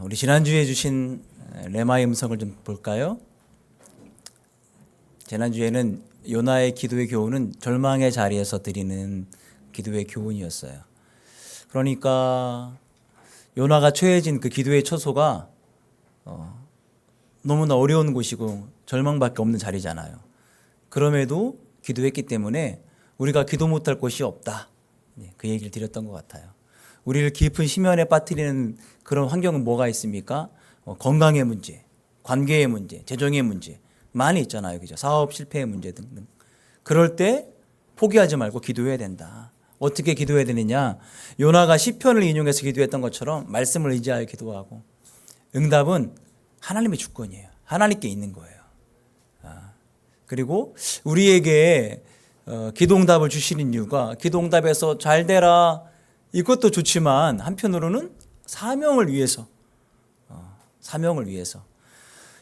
우리 지난주에 주신 레마의 음성을 좀 볼까요? 지난주에는 요나의 기도의 교훈은 절망의 자리에서 드리는 기도의 교훈이었어요. 그러니까 요나가 처해진 그 기도의 처소가 너무나 어려운 곳이고 절망밖에 없는 자리잖아요. 그럼에도 기도했기 때문에 우리가 기도 못할 곳이 없다. 그 얘기를 드렸던 것 같아요. 우리를 깊은 심연에 빠뜨리는 그런 환경은 뭐가 있습니까? 건강의 문제, 관계의 문제, 재정의 문제 많이 있잖아요. 그죠? 사업 실패의 문제 등등. 그럴 때 포기하지 말고 기도해야 된다. 어떻게 기도해야 되느냐? 요나가 시편을 인용해서 기도했던 것처럼 말씀을 의지하여 기도하고, 응답은 하나님의 주권이에요. 하나님께 있는 거예요. 그리고 우리에게 기도응답을 주시는 이유가, 기도응답에서 잘 되라 이것도 좋지만 한편으로는 사명을 위해서,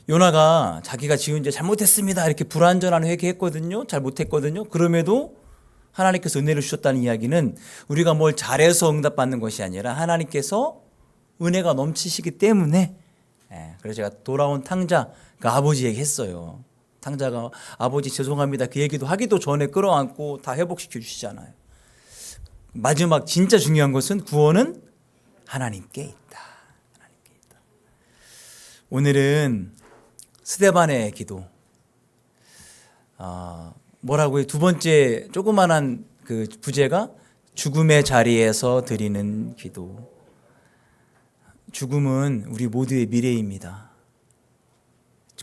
요나가 자기가 지은 죄 잘못했습니다 이렇게 불완전한 회개했거든요. 잘못했거든요. 그럼에도 하나님께서 은혜를 주셨다는 이야기는 우리가 뭘 잘해서 응답받는 것이 아니라 하나님께서 은혜가 넘치시기 때문에. 그래서 제가 돌아온 탕자 그 아버지에게 했어요. 탕자가 아버지 죄송합니다 그 얘기도 하기도 전에 끌어안고 다 회복시켜 주시잖아요. 마지막 진짜 중요한 것은 구원은 하나님께 있다. 하나님께 있다. 오늘은 스데반의 기도. 뭐라고요? 두 번째 조그만한 그 부제가 죽음의 자리에서 드리는 기도. 죽음은 우리 모두의 미래입니다.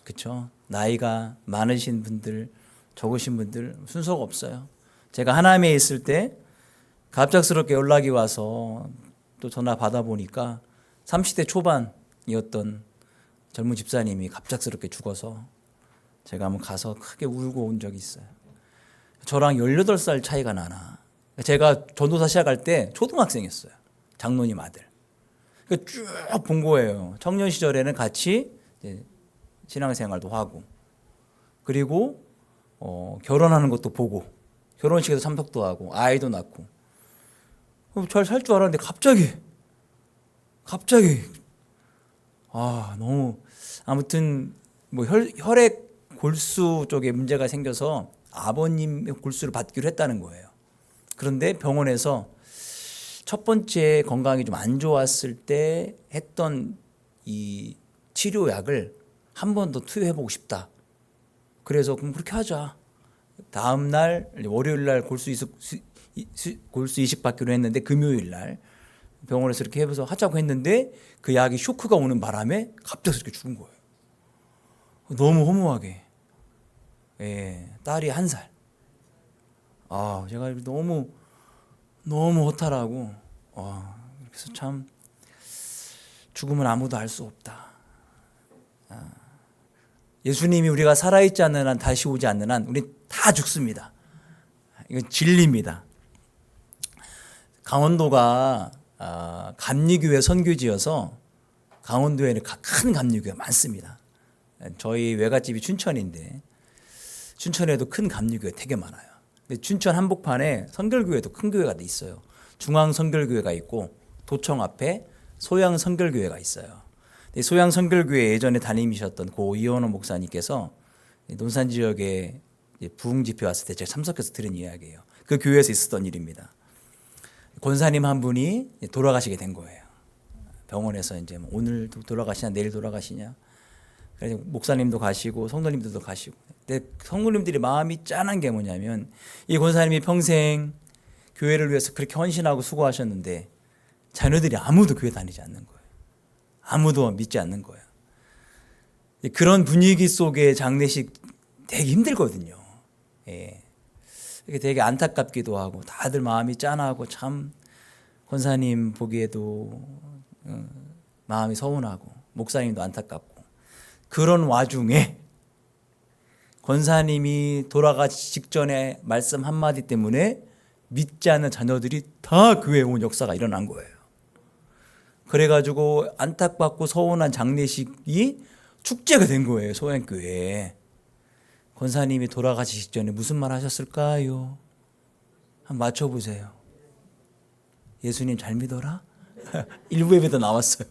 그렇죠? 나이가 많으신 분들, 적으신 분들 순서가 없어요. 제가 하남에 있을 때 갑작스럽게 연락이 와서 또 전화 받아보니까 30대 초반이었던 젊은 집사님이 갑작스럽게 죽어서 제가 한번 가서 크게 울고 온 적이 있어요. 저랑 18살 차이가 나나. 제가 전도사 시작할 때 초등학생이었어요. 장로님 아들. 쭉 본 거예요. 청년 시절에는 같이 신앙생활도 하고, 그리고 결혼하는 것도 보고, 결혼식에서 참석도 하고, 아이도 낳고, 잘 살 줄 알았는데 갑자기 너무, 아무튼 뭐 혈액 골수 쪽에 문제가 생겨서 아버님의 골수를 받기로 했다는 거예요. 그런데 병원에서 첫 번째 건강이 좀 안 좋았을 때 했던 이 치료약을 한 번 더 투여해보고 싶다. 그래서 그럼 그렇게 하자. 다음 날 월요일 날 골수 이식 받기로 했는데 금요일 날 병원에서 이렇게 해서 하자고 했는데 그 약이 쇼크가 오는 바람에 갑자기 이렇게 죽은 거예요. 너무 허무하게. 딸이 1살. 제가 너무 허탈하고, 그래서 참 죽음은 아무도 알 수 없다. 예수님이 우리가 살아있지 않는 한, 다시 오지 않는 한 우리 다 죽습니다. 이건 진리입니다. 강원도가 감리교회 선교지여서 강원도에는 큰 감리교회가 많습니다. 저희 외갓집이 춘천인데 춘천에도 큰 감리교회 되게 많아요. 춘천 한복판에 선결교회도 큰 교회가 있어요. 중앙 선결교회가 있고 도청 앞에 소양 선결교회가 있어요. 소양 선결교회 예전에 담임이셨던 고 이원호 목사님께서 논산 지역에 부흥 집회 왔을 때 제가 참석해서 들은 이야기예요. 그 교회에서 있었던 일입니다. 권사님 한 분이 돌아가시게 된 거예요. 병원에서 이제 오늘 돌아가시냐 내일 돌아가시냐. 그래서 목사님도 가시고 성도님들도 가시고. 근데 성도님들이 마음이 짠한 게 뭐냐면, 이 권사님이 평생 교회를 위해서 그렇게 헌신하고 수고하셨는데 자녀들이 아무도 교회 다니지 않는 거예요. 아무도 믿지 않는 거예요. 그런 분위기 속에 장례식 되게 힘들거든요. 되게 안타깝기도 하고 다들 마음이 짠하고 참 권사님 보기에도 마음이 서운하고 목사님도 안타깝고, 그런 와중에 권사님이 돌아가시 직전에 말씀 한마디 때문에 믿지 않는 자녀들이 다 교회에 온 역사가 일어난 거예요. 그래가지고 안타깝고 서운한 장례식이 축제가 된 거예요. 소양교회에. 권사님이 돌아가시 직전에 무슨 말 하셨을까요? 한번 맞춰보세요. 예수님 잘 믿어라? 일부 예배도 나왔어요.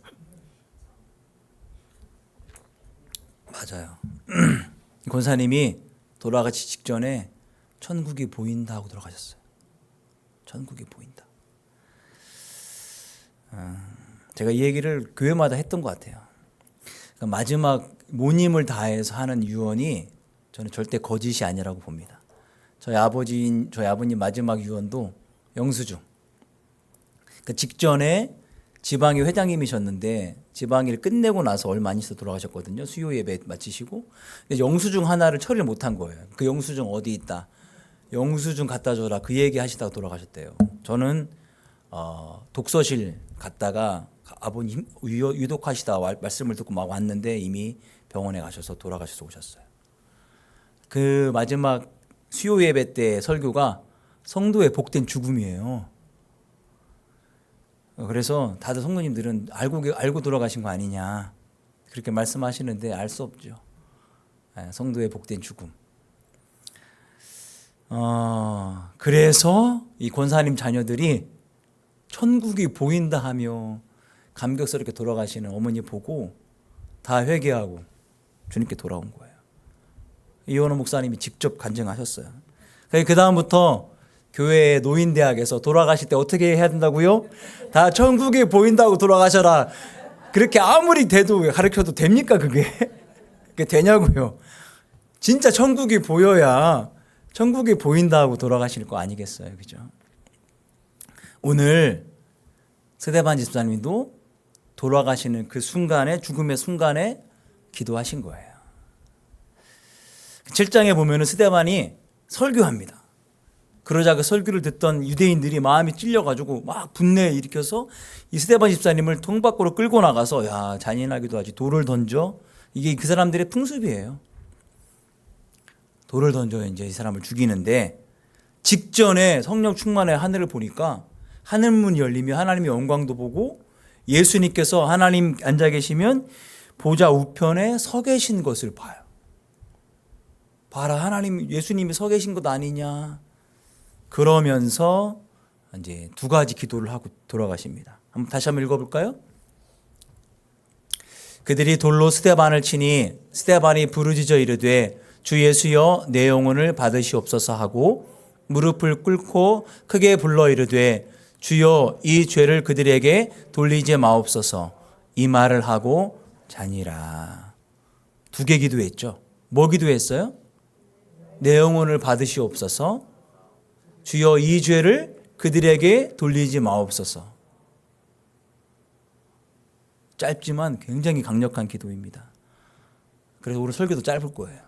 맞아요. 권사님이 돌아가시 직전에 천국이 보인다 하고 돌아가셨어요. 천국이 보인다. 제가 이 얘기를 교회마다 했던 것 같아요. 그러니까 마지막 모님을 다해서 하는 유언이 저는 절대 거짓이 아니라고 봅니다. 저희 아버님 마지막 유언도 영수증. 그 직전에 지방의 회장님이셨는데 지방일 끝내고 나서 얼마 안 있어 돌아가셨거든요. 수요 예배 마치시고 영수증 하나를 처리를 못한 거예요. 그 영수증 어디 있다. 영수증 갖다 줘라. 그 얘기 하시다가 돌아가셨대요. 저는 독서실 갔다가 아버님 유독하시다 말씀을 듣고 막 왔는데 이미 병원에 가셔서 돌아가셔서 오셨어요. 그 마지막 수요 예배 때 설교가 성도의 복된 죽음이에요. 그래서 다들 성도님들은 알고 돌아가신 거 아니냐 그렇게 말씀하시는데 알 수 없죠. 성도의 복된 죽음. 그래서 이 권사님 자녀들이 천국이 보인다 하며 감격스럽게 돌아가시는 어머니 보고 다 회개하고 주님께 돌아온 거예요. 이원호 목사님이 직접 간증하셨어요. 그 다음부터 교회 노인대학에서 돌아가실 때 어떻게 해야 된다고요? 다 천국이 보인다고 돌아가셔라. 그렇게 아무리 돼도 가르쳐도 됩니까 그게? 그게 되냐고요. 진짜 천국이 보여야 천국이 보인다고 돌아가실 거 아니겠어요. 그죠? 오늘 스데반 집사님도 돌아가시는 그 순간에 죽음의 순간에 기도하신 거예요. 7장에 보면은 스데반이 설교합니다. 그러자 그 설교를 듣던 유대인들이 마음이 찔려가지고 막 분내 일으켜서 이 스데반 집사님을 통 밖으로 끌고 나가서 야 잔인하기도 하지 돌을 던져. 이게 그 사람들의 풍습이에요. 돌을 던져 이제 이 사람을 죽이는데 직전에 성령 충만의 하늘을 보니까 하늘 문이 열리며 하나님의 영광도 보고 예수님께서 하나님 앉아 계시면 보좌 우편에 서 계신 것을 봐요. 봐라 하나님 예수님이 서 계신 것 아니냐. 그러면서 이제 두 가지 기도를 하고 돌아가십니다. 다시 한번 읽어볼까요? 그들이 돌로 스데반을 치니 스데반이 부르짖어 이르되 주 예수여 내 영혼을 받으시옵소서 하고 무릎을 꿇고 크게 불러 이르되 주여 이 죄를 그들에게 돌리지 마옵소서 이 말을 하고 자니라. 두 개 기도했죠. 뭐 기도했어요? 내 영혼을 받으시옵소서 주여 이 죄를 그들에게 돌리지 마옵소서. 짧지만 굉장히 강력한 기도입니다. 그래서 오늘 설교도 짧을 거예요.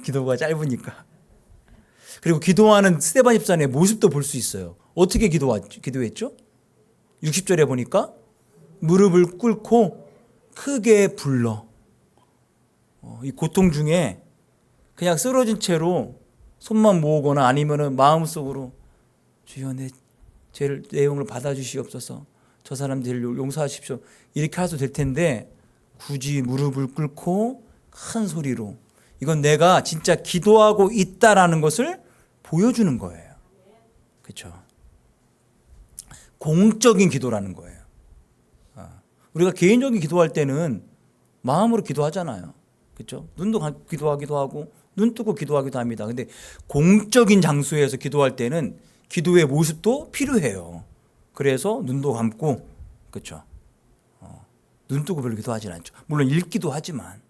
기도가 짧으니까. 그리고 기도하는 스데반 집사님의 모습도 볼 수 있어요. 어떻게 기도했죠? 60절에 보니까 무릎을 꿇고 크게 불러. 이 고통 중에 그냥 쓰러진 채로 손만 모으거나 아니면은 마음속으로 주여 내 죄를 내 영을 받아주시옵소서. 저 사람들 용서하십시오. 이렇게 해도 될 텐데 굳이 무릎을 꿇고 큰 소리로 이건 내가 진짜 기도하고 있다라는 것을 보여주는 거예요. 그렇죠? 공적인 기도라는 거예요. 우리가 개인적인 기도할 때는 마음으로 기도하잖아요. 그렇죠? 눈도 기도하기도 하고 눈 뜨고 기도하기도 합니다. 근데 공적인 장소에서 기도할 때는 기도의 모습도 필요해요. 그래서 눈도 감고 그렇죠? 눈 뜨고 별로 기도하진 않죠. 물론 읽기도 하지만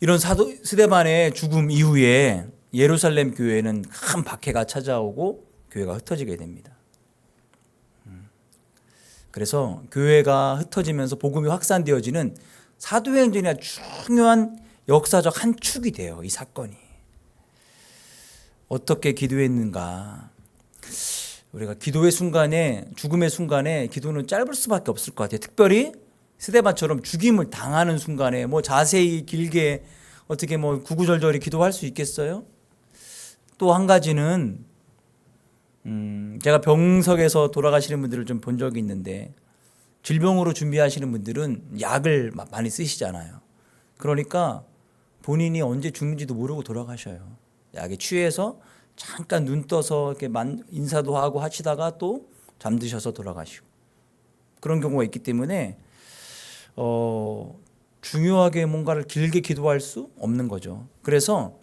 이런 스데반의 죽음 이후에 예루살렘 교회는 큰 박해가 찾아오고 교회가 흩어지게 됩니다. 그래서 교회가 흩어지면서 복음이 확산되어지는 사도행전의 중요한 역사적 한 축이 돼요. 이 사건이. 어떻게 기도했는가. 우리가 기도의 순간에 죽음의 순간에 기도는 짧을 수밖에 없을 것 같아요. 특별히 스데반처럼 죽임을 당하는 순간에 뭐 자세히 길게 어떻게 뭐 구구절절히 기도할 수 있겠어요? 또 한 가지는 제가 병석에서 돌아가시는 분들을 좀 본 적이 있는데 질병으로 준비하시는 분들은 약을 많이 쓰시잖아요. 그러니까 본인이 언제 죽는지도 모르고 돌아가셔요. 약에 취해서 잠깐 눈 떠서 이렇게 인사도 하고 하시다가 또 잠드셔서 돌아가시고 그런 경우가 있기 때문에 중요하게 뭔가를 길게 기도할 수 없는 거죠. 그래서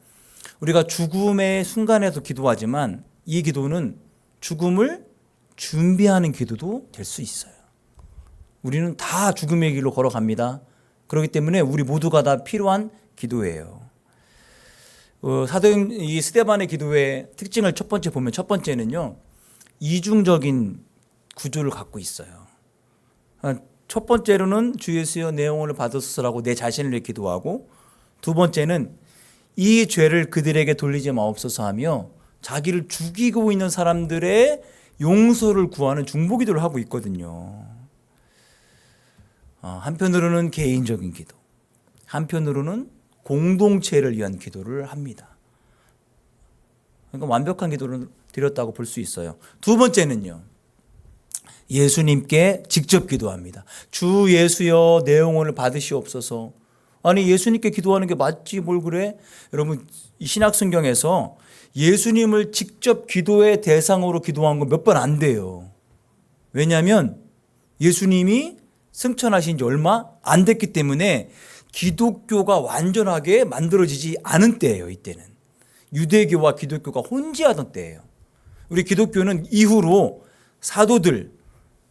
우리가 죽음의 순간에도 기도하지만 이 기도는 죽음을 준비하는 기도도 될 수 있어요. 우리는 다 죽음의 길로 걸어갑니다. 그렇기 때문에 우리 모두가 다 필요한 기도예요. 사도행 이 스데반의 기도의 특징을 첫 번째 보면 첫 번째는요, 이중적인 구조를 갖고 있어요. 첫 번째로는 주 예수여 내 영혼을 받으소서라고 내 자신을 위해 기도하고, 두 번째는 이 죄를 그들에게 돌리지 마옵소서 하며 자기를 죽이고 있는 사람들의 용서를 구하는 중보기도를 하고 있거든요. 한편으로는 개인적인 기도, 한편으로는 공동체를 위한 기도를 합니다. 그러니까 완벽한 기도를 드렸다고 볼 수 있어요. 두 번째는요, 예수님께 직접 기도합니다. 주 예수여 내 영혼을 받으시옵소서. 아니, 예수님께 기도하는 게 맞지 뭘 그래? 여러분, 이 신약성경에서 예수님을 직접 기도의 대상으로 기도한 건 몇 번 안 돼요. 왜냐하면 예수님이 승천하신 지 얼마 안 됐기 때문에 기독교가 완전하게 만들어지지 않은 때예요. 이때는 유대교와 기독교가 혼재하던 때예요. 우리 기독교는 이후로 사도들,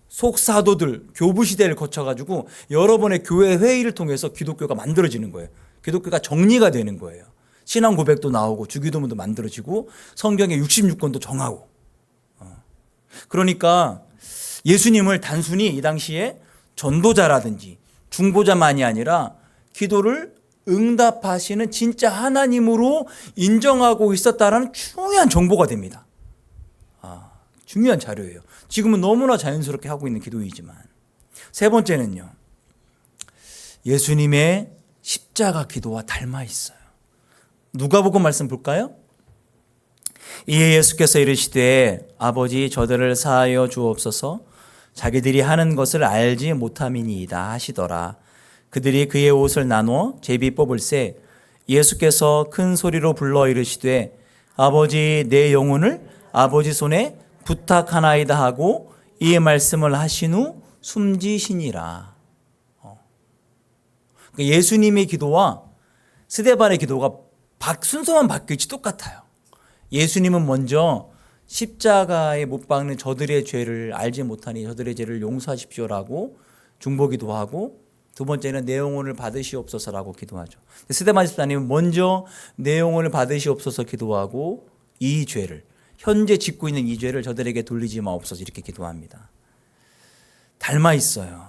속사도들, 교부 시대를 거쳐가지고 여러 번의 교회 회의를 통해서 기독교가 만들어지는 거예요. 기독교가 정리가 되는 거예요. 신앙 고백도 나오고 주기도문도 만들어지고 성경의 66권도 정하고. 그러니까 예수님을 단순히 이 당시에 전도자라든지 중보자만이 아니라 기도를 응답하시는 진짜 하나님으로 인정하고 있었다라는 중요한 정보가 됩니다. 중요한 자료예요. 지금은 너무나 자연스럽게 하고 있는 기도이지만. 세 번째는요, 예수님의 십자가 기도와 닮아 있어요. 누가복음 말씀 볼까요? 이에 예수께서 이르시되 아버지 저들을 사하여 주옵소서. 자기들이 하는 것을 알지 못함이니이다 하시더라. 그들이 그의 옷을 나누어 제비 뽑을새 예수께서 큰 소리로 불러 이르시되 아버지 내 영혼을 아버지 손에 부탁하나이다 하고 이 말씀을 하신 후 숨지시니라. 예수님의 기도와 스데반의 기도가 순서만 바뀌지 똑같아요. 예수님은 먼저 십자가에 못 박는 저들의 죄를 알지 못하니 저들의 죄를 용서하십시오라고 중보기도 하고, 두 번째는 내 영혼을 받으시옵소서라고 기도하죠. 스데반 집사님은 먼저 내 영혼을 받으시옵소서 기도하고 이 죄를, 현재 짓고 있는 이 죄를 저들에게 돌리지 마옵소서 이렇게 기도합니다. 닮아 있어요.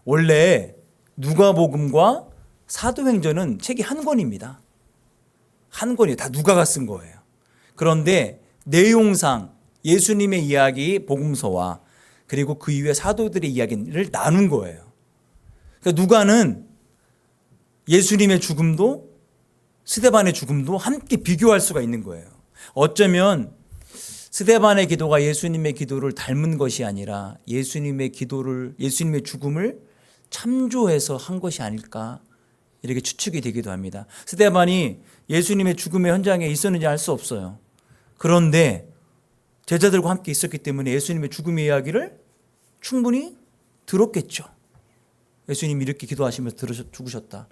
원래 누가복음과 사도행전은 책이 한 권입니다. 한 권이에요. 다 누가가 쓴 거예요. 그런데 내용상 예수님의 이야기 복음서와 그리고 그 이후에 사도들의 이야기를 나눈 거예요. 그러니까 누가는 예수님의 죽음도 스데반의 죽음도 함께 비교할 수가 있는 거예요. 어쩌면 스데반의 기도가 예수님의 기도를 닮은 것이 아니라 예수님의 죽음을 참조해서 한 것이 아닐까 이렇게 추측이 되기도 합니다. 스데반이 예수님의 죽음의 현장에 있었는지 알 수 없어요. 그런데 제자들과 함께 있었기 때문에 예수님의 죽음의 이야기를 충분히 들었겠죠. 예수님이 이렇게 기도하시면서 죽으셨다.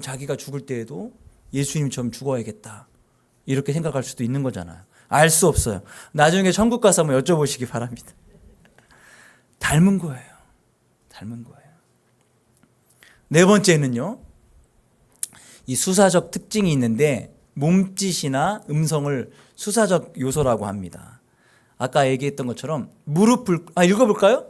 자기가 죽을 때에도 예수님처럼 죽어야겠다. 이렇게 생각할 수도 있는 거잖아요. 알 수 없어요. 나중에 천국 가서 한번 여쭤보시기 바랍니다. 닮은 거예요. 닮은 거예요. 네 번째는요, 이 수사적 특징이 있는데 몸짓이나 음성을 수사적 요소라고 합니다. 아까 얘기했던 것처럼 읽어볼까요?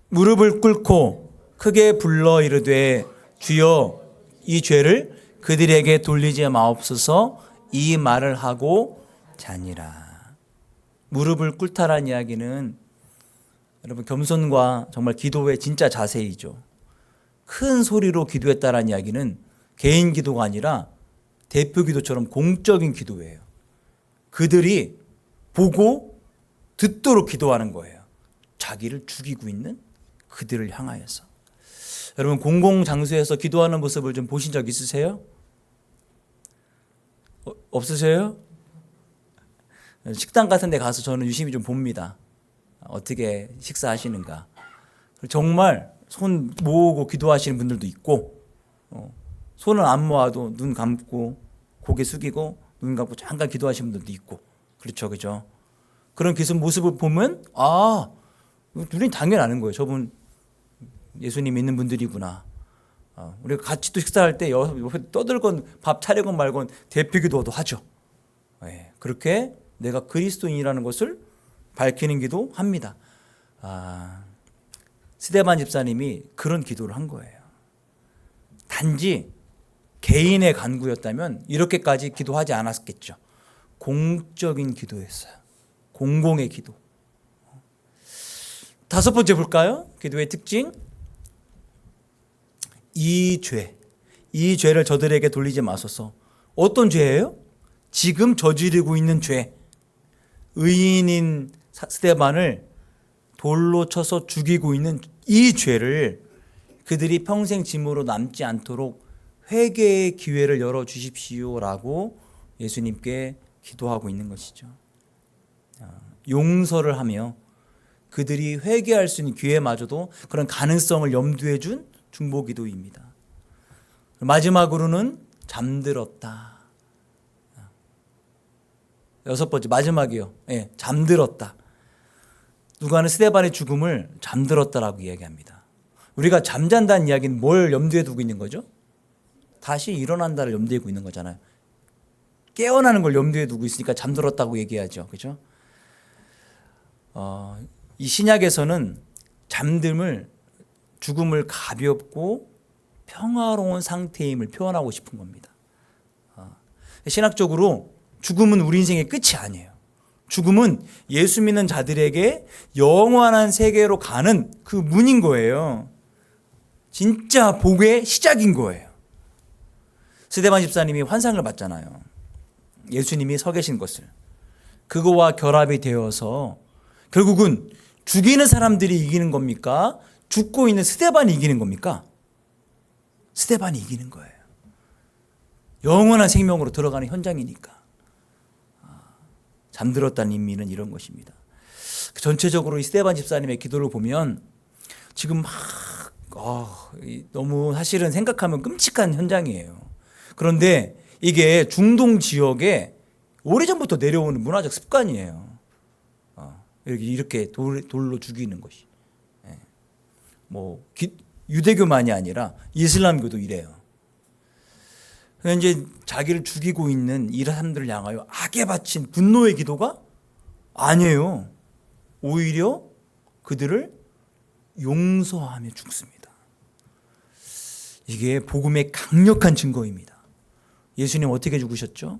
무릎을 꿇고 크게 불러 이르되 주여 이 죄를 그들에게 돌리지 마옵소서 이 말을 하고 자니라. 무릎을 꿇다라는 이야기는 여러분 겸손과 정말 기도의 진짜 자세이죠. 큰 소리로 기도했다라는 이야기는 개인 기도가 아니라 대표 기도처럼 공적인 기도예요. 그들이 보고 듣도록 기도하는 거예요. 자기를 죽이고 있는 그들을 향하여서. 여러분 공공장소에서 기도하는 모습을 좀 보신 적 있으세요? 없으세요? 식당 같은 데 가서 저는 유심히 좀 봅니다. 어떻게 식사하시는가. 정말 손 모으고 기도하시는 분들도 있고, 손을 안 모아도 눈 감고 고개 숙이고 눈 감고 잠깐 기도하시는 분들도 있고, 그렇죠, 그죠? 그런 기습 모습을 보면 눈이 당연히 아는 거예요. 저분 예수님 믿는 분들이구나. 우리가 같이 또 식사할 때 옆에 떠들건 밥 차리건 말건 대피기도도 하죠. 그렇게 내가 그리스도인이라는 것을 밝히는 기도합니다. 스데반 집사님이 그런 기도를 한 거예요. 단지 개인의 간구였다면 이렇게까지 기도하지 않았겠죠. 공적인 기도였어요. 공공의 기도. 다섯 번째 볼까요? 기도의 특징. 이 죄를 저들에게 돌리지 마소서. 어떤 죄예요? 지금 저지르고 있는 죄. 의인인 스데반을 돌로 쳐서 죽이고 있는 이 죄를 그들이 평생 짐으로 남지 않도록 회개의 기회를 열어주십시오라고 예수님께 기도하고 있는 것이죠. 용서를 하며 그들이 회개할 수 있는 기회마저도 그런 가능성을 염두에 준 중보기도입니다. 마지막으로는 잠들었다. 여섯 번째, 마지막이요. 잠들었다. 누가는 스데반의 죽음을 잠들었다라고 이야기합니다. 우리가 잠잔다는 이야기는 뭘 염두에 두고 있는 거죠? 다시 일어난다를 염두에 두고 있는 거잖아요. 깨어나는 걸 염두에 두고 있으니까 잠들었다고 얘기하죠. 그죠? 이 신약에서는 죽음을 가볍고 평화로운 상태임을 표현하고 싶은 겁니다. 신학적으로 죽음은 우리 인생의 끝이 아니에요. 죽음은 예수 믿는 자들에게 영원한 세계로 가는 그 문인 거예요. 진짜 복의 시작인 거예요. 스데반 집사님이 환상을 봤잖아요. 예수님이 서 계신 것을. 그거와 결합이 되어서 결국은 죽이는 사람들이 이기는 겁니까? 죽고 있는 스데반이 이기는 겁니까? 스데반이 이기는 거예요. 영원한 생명으로 들어가는 현장이니까. 잠들었다는 의미는 이런 것입니다. 전체적으로 이 스데반 집사님의 기도를 보면 지금 너무 사실은 생각하면 끔찍한 현장이에요. 그런데 이게 중동 지역에 오래전부터 내려오는 문화적 습관이에요. 이렇게 돌로 죽이는 것이. 유대교만이 아니라 이슬람교도 이래요. 이제 자기를 죽이고 있는 이 사람들을 향하여 악에 바친 분노의 기도가 아니에요. 오히려 그들을 용서하며 죽습니다. 이게 복음의 강력한 증거입니다. 예수님 어떻게 죽으셨죠?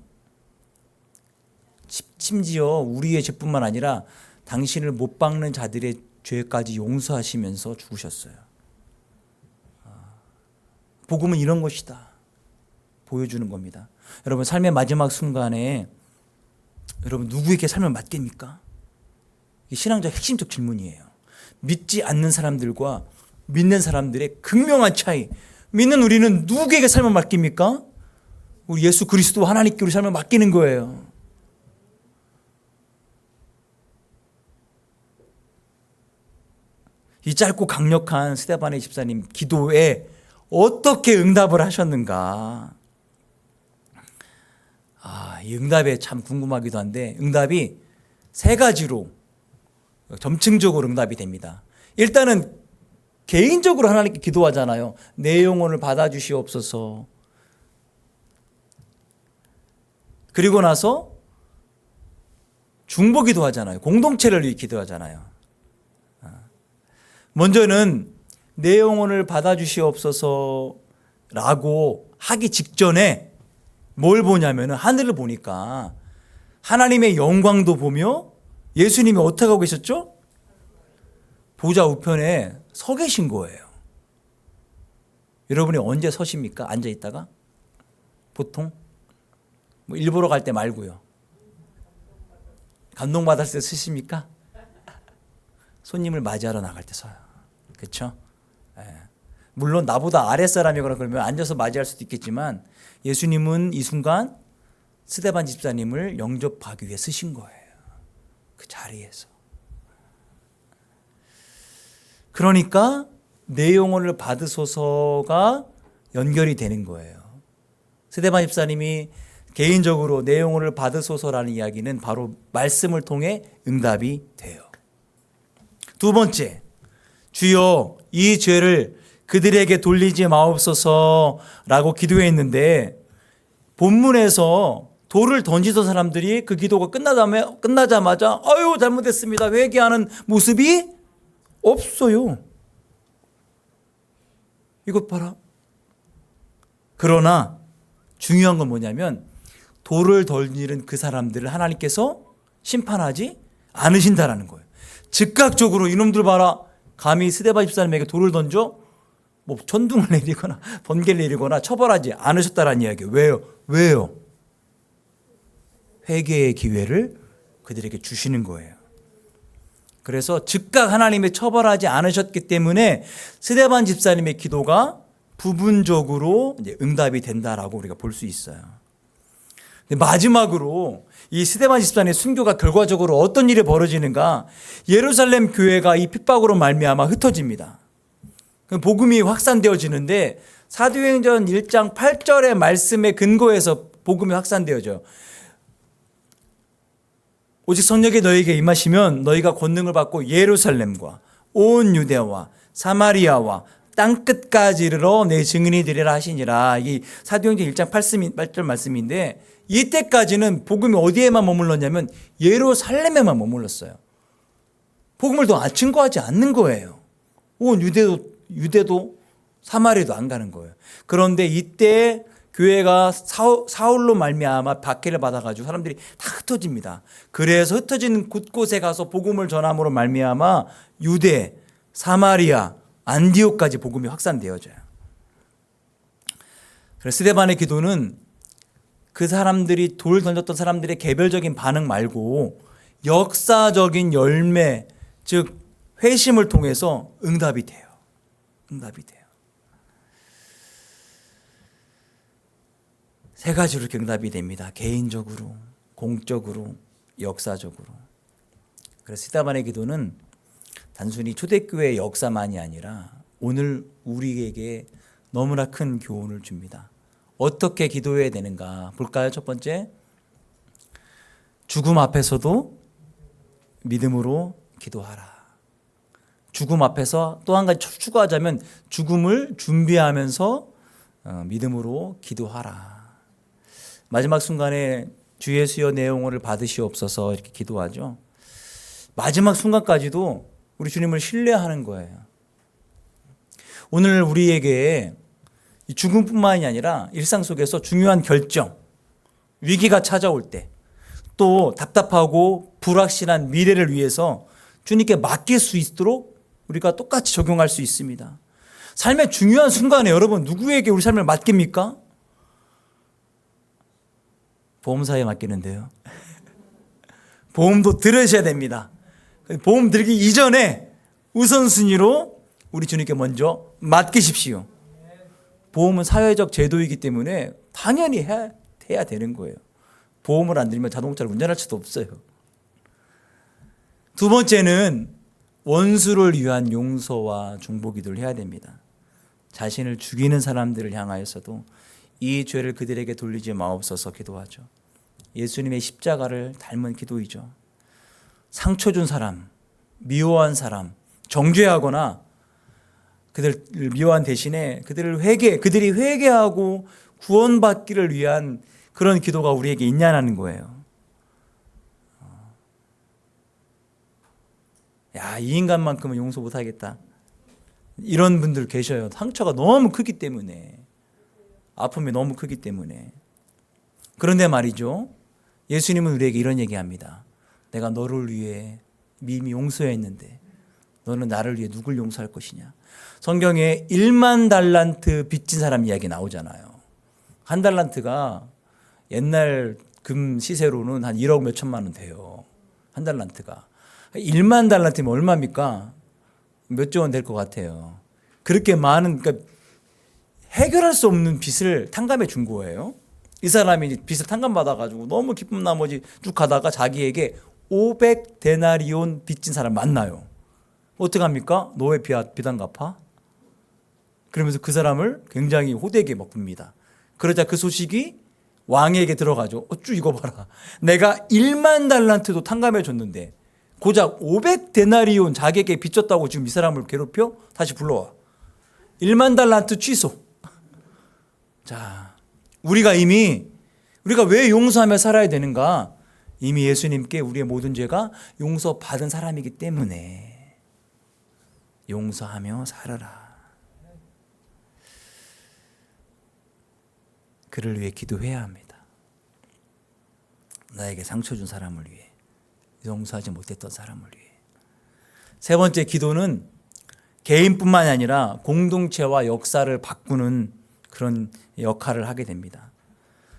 심지어 우리의 죄뿐만 아니라 당신을 못 박는 자들의 죄까지 용서하시면서 죽으셨어요. 복음은 이런 것이다. 보여주는 겁니다. 여러분 삶의 마지막 순간에 여러분 누구에게 삶을 맡깁니까? 이 신앙적 핵심적 질문이에요. 믿지 않는 사람들과 믿는 사람들의 극명한 차이. 믿는 우리는 누구에게 삶을 맡깁니까? 우리 예수 그리스도 하나님께 우리 삶을 맡기는 거예요. 이 짧고 강력한 스데반의 집사님 기도에 어떻게 응답을 하셨는가? 이 응답에 참 궁금하기도 한데 응답이 세 가지로 점층적으로 응답이 됩니다. 일단은 개인적으로 하나님께 기도하잖아요. 내 영혼을 받아주시옵소서. 그리고 나서 중보 기도하잖아요. 공동체를 위해 기도하잖아요. 먼저는 내 영혼을 받아주시옵소서라고 하기 직전에 뭘 보냐면 하늘을 보니까 하나님의 영광도 보며 예수님이 어떻게 하고 계셨죠? 보좌 우편에 서 계신 거예요. 여러분이 언제 서십니까? 앉아 있다가? 보통? 일보러 갈 때 말고요. 감동받았을 때 서십니까? 손님을 맞이하러 나갈 때 서요. 그렇죠? 물론 나보다 아랫사람이거나 그러면 앉아서 맞이할 수도 있겠지만 예수님은 이 순간 스데반 집사님을 영접하기 위해 쓰신 거예요. 그 자리에서. 그러니까 내 영혼을 받으소서가 연결이 되는 거예요. 스데반 집사님이 개인적으로 내 영혼을 받으소서라는 이야기는 바로 말씀을 통해 응답이 돼요. 두 번째, 주여 이 죄를 그들에게 돌리지 마옵소서라고 기도했는데 본문에서 돌을 던지던 사람들이 그 기도가 끝나자마자 아유 잘못했습니다 회개하는 모습이 없어요. 이것 봐라. 그러나 중요한 건 뭐냐면 돌을 던지는 그 사람들을 하나님께서 심판하지 않으신다라는 거예요. 즉각적으로 이놈들 봐라. 감히 스데반 집사님에게 돌을 던져 뭐 천둥을 내리거나 번개를 내리거나 처벌하지 않으셨다라는 이야기예요. 왜요? 회개의 기회를 그들에게 주시는 거예요. 그래서 즉각 하나님이 처벌하지 않으셨기 때문에 스데반 집사님의 기도가 부분적으로 이제 응답이 된다라고 우리가 볼 수 있어요. 근데 마지막으로 이 스데반 집사님의 순교가 결과적으로 어떤 일이 벌어지는가? 예루살렘 교회가 이 핍박으로 말미암아 흩어집니다. 복음이 확산되어지는데 사도행전 1장 8절의 말씀에 근거해서 복음이 확산되어져요. 오직 성령이 너에게 임하시면 너희가 권능을 받고 예루살렘과 온 유대와 사마리아와 땅끝까지 이르러 내 증인이 되리라 하시니라. 이 사도행전 1장 8절 말씀인데 이때까지는 복음이 어디에만 머물렀냐면 예루살렘에만 머물렀어요. 복음을 더 증거하지 않는 거예요. 온 유대도 사마리아도 안 가는 거예요. 그런데 이때 교회가 사울로 말미암아 박해를 받아가지고 사람들이 다 흩어집니다. 그래서 흩어진 곳곳에 가서 복음을 전함으로 말미암아 유대, 사마리아, 안디옥까지 복음이 확산되어져요. 그래서 스데반의 기도는 그 사람들이 돌 던졌던 사람들의 개별적인 반응 말고 역사적인 열매, 즉 회심을 통해서 응답이 돼요. 응답이 돼요. 세 가지로 이렇게 응답이 됩니다. 개인적으로, 공적으로, 역사적으로. 그래서 스데반의 기도는 단순히 초대교회의 역사만이 아니라 오늘 우리에게 너무나 큰 교훈을 줍니다. 어떻게 기도해야 되는가 볼까요? 첫 번째, 죽음 앞에서도 믿음으로 기도하라. 죽음 앞에서 또 한 가지 추가하자면 죽음을 준비하면서 믿음으로 기도하라. 마지막 순간에 주 예수여 내 영혼을 받으시옵소서 이렇게 기도하죠. 마지막 순간까지도 우리 주님을 신뢰하는 거예요. 오늘 우리에게 죽음뿐만이 아니라 일상 속에서 중요한 결정, 위기가 찾아올 때, 또 답답하고 불확실한 미래를 위해서 주님께 맡길 수 있도록 우리가 똑같이 적용할 수 있습니다. 삶의 중요한 순간에 여러분 누구에게 우리 삶을 맡깁니까? 보험사에 맡기는데요. 보험도 들으셔야 됩니다. 보험 들기 이전에 우선순위로 우리 주님께 먼저 맡기십시오. 보험은 사회적 제도이기 때문에 당연히 해야 되는 거예요. 보험을 안 들면 자동차를 운전할 수도 없어요. 두 번째는 원수를 위한 용서와 중보기도를 해야 됩니다. 자신을 죽이는 사람들을 향하여서도 이 죄를 그들에게 돌리지 마옵소서 기도하죠. 예수님의 십자가를 닮은 기도이죠. 상처 준 사람, 미워한 사람, 정죄하거나 그들을 미워한 대신에 그들이 회개하고 구원받기를 위한 그런 기도가 우리에게 있냐는 거예요. 야, 이 인간만큼은 용서 못하겠다. 이런 분들 계셔요. 상처가 너무 크기 때문에, 아픔이 너무 크기 때문에. 그런데 말이죠, 예수님은 우리에게 이런 얘기합니다. 내가 너를 위해 이미 용서했는데 너는 나를 위해 누굴 용서할 것이냐. 성경에 1만 달란트 빚진 사람 이야기 나오잖아요. 한 달란트가 옛날 금 시세로는 한 1억 몇 천만 원 돼요. 한 달란트가. 1만 달란트면 얼마입니까? 몇 조 원 될 것 같아요. 그렇게 많은, 그러니까 해결할 수 없는 빚을 탕감해 준 거예요. 이 사람이 빚을 탕감받아가지고 너무 기쁜 나머지 쭉 가다가 자기에게 500데나리온 빚진 사람 만나요. 어떡합니까? 너 왜 빚 안 갚아? 그러면서 그 사람을 굉장히 호되게 먹습니다. 그러자 그 소식이 왕에게 들어가죠. 어쭈 이거 봐라. 내가 1만 달란트도 탕감해 줬는데 고작 500데나리온 자기에게 빚졌다고 지금 이 사람을 괴롭혀? 다시 불러와. 1만 달란트 취소. 자, 우리가 왜 용서하며 살아야 되는가? 이미 예수님께 우리의 모든 죄가 용서받은 사람이기 때문에 용서하며 살아라. 그를 위해 기도해야 합니다. 나에게 상처 준 사람을 위해, 용서하지 못했던 사람을 위해. 세 번째 기도는 개인뿐만 아니라 공동체와 역사를 바꾸는 그런 역할을 하게 됩니다.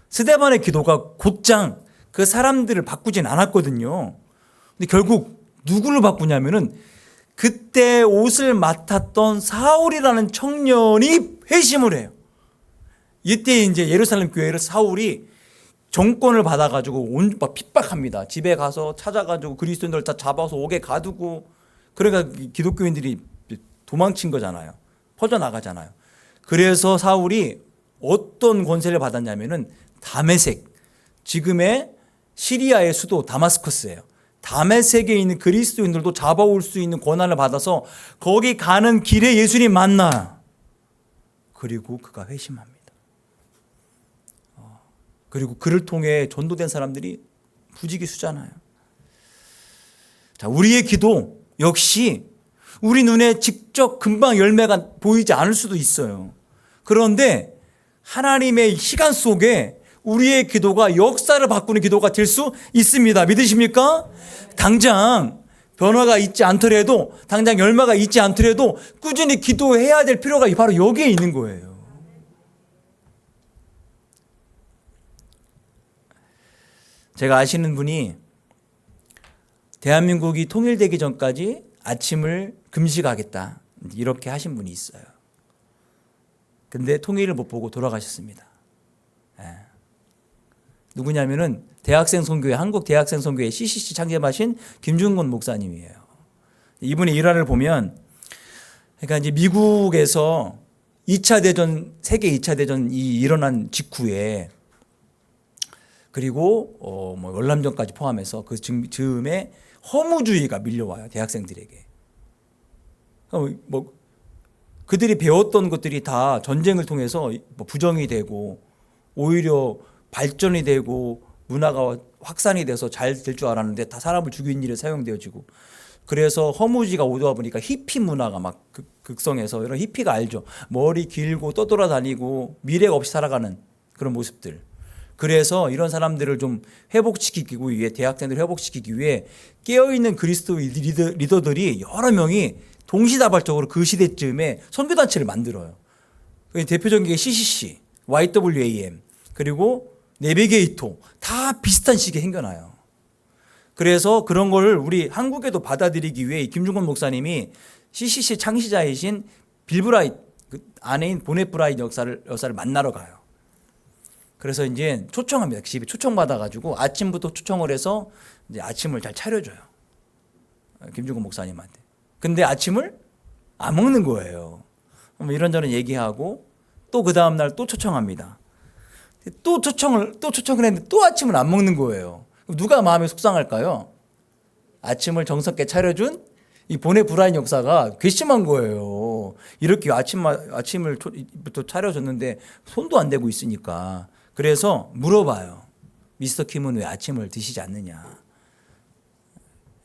스데반의 기도가 곧장 그 사람들을 바꾸진 않았거든요. 근데 결국 누구를 바꾸냐면은 그때 옷을 맡았던 사울이라는 청년이 회심을 해요. 이때 이제 예루살렘 교회를 사울이 정권을 받아가지고 막 핍박합니다. 집에 가서 찾아가지고 그리스도인들 다 잡아서 옥에 가두고, 그러니까 기독교인들이 도망친 거잖아요. 퍼져나가잖아요. 그래서 사울이 어떤 권세를 받았냐면은 다메섹, 지금의 시리아의 수도 다마스커스예요. 다메섹에 있는 그리스도인들도 잡아올 수 있는 권한을 받아서 거기 가는 길에 예수님 만나. 그리고 그가 회심합니다. 그리고 그를 통해 전도된 사람들이 부지기수잖아요. 자, 우리의 기도 역시 우리 눈에 직접 금방 열매가 보이지 않을 수도 있어요. 그런데 하나님의 시간 속에 우리의 기도가 역사를 바꾸는 기도가 될 수 있습니다. 믿으십니까? 당장 변화가 있지 않더라도, 당장 열매가 있지 않더라도 꾸준히 기도해야 될 필요가 바로 여기에 있는 거예요. 제가 아시는 분이 대한민국이 통일되기 전까지 아침을 금식하겠다 이렇게 하신 분이 있어요. 근데 통일을 못 보고 돌아가셨습니다. 누구냐면은 대학생 선교회, 한국 대학생 선교회 CCC 창립하신 김준곤 목사님이에요. 이분의 일화를 보면, 그러니까 이제 미국에서 2차 대전, 세계 2차 대전이 일어난 직후에, 그리고 뭐 월남전까지 포함해서 그 즈음에 허무주의가 밀려와요, 대학생들에게. 뭐 그들이 배웠던 것들이 다 전쟁을 통해서 부정이 되고 오히려 발전이 되고 문화가 확산이 돼서 잘 될 줄 알았는데 다 사람을 죽이는 일에 사용되어지고, 그래서 허무주의가 오다 보니까 히피 문화가 막 극성해서, 이런 히피가 알죠. 머리 길고 떠돌아다니고 미래가 없이 살아가는 그런 모습들. 그래서 이런 사람들을 좀 회복시키기 위해, 대학생들을 회복시키기 위해 깨어있는 그리스도 리더들이 여러 명이 동시다발적으로 그 시대쯤에 선교단체를 만들어요. 대표적인 게 CCC, YWAM, 그리고 내비게이토, 다 비슷한 시기에 생겨나요. 그래서 그런 걸 우리 한국에도 받아들이기 위해 김중건 목사님이 CCC 창시자이신 빌 브라이트, 그 아내인 보넷 브라이트 여사를 만나러 가요. 그래서 이제 초청합니다. 집에 초청받아가지고 아침부터 초청을 해서 이제 아침을 잘 차려줘요. 김중건 목사님한테. 근데 아침을 안 먹는 거예요. 이런저런 얘기하고 또 그 다음날 또 초청합니다. 또 초청을 했는데 또 아침을 안 먹는 거예요. 누가 마음이 속상할까요? 아침을 정성껏 차려준 이 보네 브라인 역사가 괘씸한 거예요. 이렇게 아침을부터 차려줬는데 손도 안 대고 있으니까. 그래서 물어봐요. 미스터 킴은 왜 아침을 드시지 않느냐?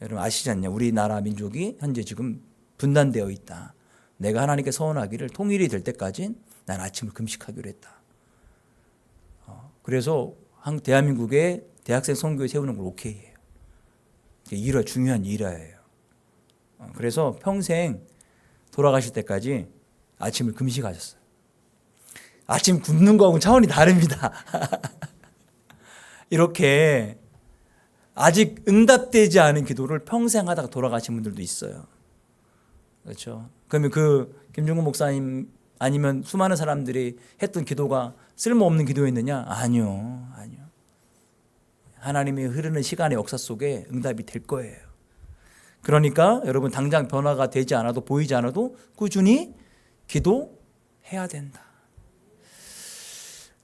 여러분 아시지 않냐? 우리나라 민족이 현재 지금 분단되어 있다. 내가 하나님께 서원하기를 통일이 될 때까지는 난 아침을 금식하기로 했다. 그래서 대한민국의 대학생 선교회 세우는 걸 오케이 해요. 이게 중요한 일화예요. 그래서 평생 돌아가실 때까지 아침을 금식하셨어요. 아침 굶는 거하고는 차원이 다릅니다. 이렇게 아직 응답되지 않은 기도를 평생 하다가 돌아가신 분들도 있어요. 그렇죠? 그러면 그 김중근 목사님 아니면 수많은 사람들이 했던 기도가 쓸모없는 기도였느냐? 아니요. 하나님의 흐르는 시간의 역사 속에 응답이 될 거예요. 그러니까 여러분 당장 변화가 되지 않아도, 보이지 않아도 꾸준히 기도해야 해야 된다.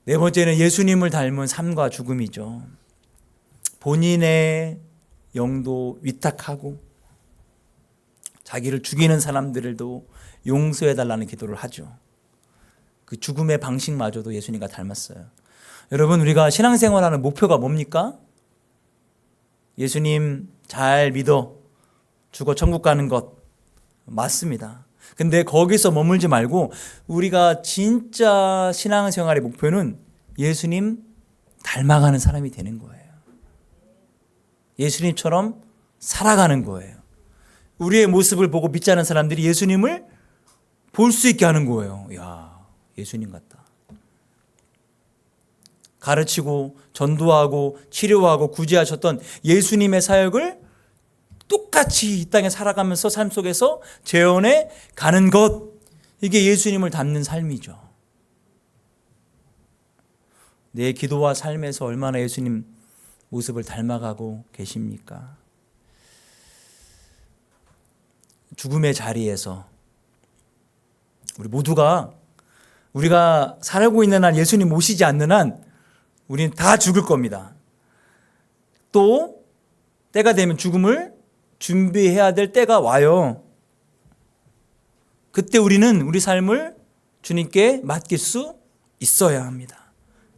네 번째는 예수님을 닮은 삶과 죽음이죠. 본인의 영도 위탁하고 자기를 죽이는 사람들도 용서해달라는 기도를 하죠. 그 죽음의 방식마저도 예수님과 닮았어요. 여러분, 우리가 신앙생활하는 목표가 뭡니까? 예수님 잘 믿어 죽어 천국 가는 것 맞습니다. 근데 거기서 머물지 말고 우리가 진짜 신앙생활의 목표는 예수님 닮아가는 사람이 되는 거예요. 예수님처럼 살아가는 거예요. 우리의 모습을 보고 믿지 않은 사람들이 예수님을 볼 수 있게 하는 거예요. 야, 예수님 같다. 가르치고 전도하고 치료하고 구제하셨던 예수님의 사역을 똑같이 이 땅에 살아가면서 삶 속에서 재현해 가는 것, 이게 예수님을 닮는 삶이죠. 내 기도와 삶에서 얼마나 예수님 모습을 닮아가고 계십니까? 죽음의 자리에서 우리 모두가 우리가 살고 있는 한 예수님 모시지 않는 한 우리는 다 죽을 겁니다. 또 때가 되면 죽음을 준비해야 될 때가 와요. 그때 우리는 우리 삶을 주님께 맡길 수 있어야 합니다.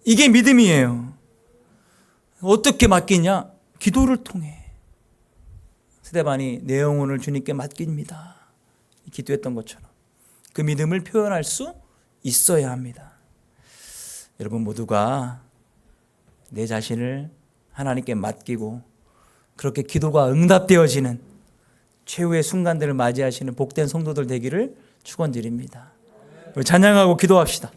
이게 믿음이에요. 어떻게 맡기냐? 기도를 통해. 스데반이 내 영혼을 주님께 맡깁니다, 기도했던 것처럼 그 믿음을 표현할 수 있어야 합니다. 여러분 모두가 내 자신을 하나님께 맡기고 그렇게 기도가 응답되어지는 최후의 순간들을 맞이하시는 복된 성도들 되기를 축원드립니다. 우리 찬양하고 기도합시다.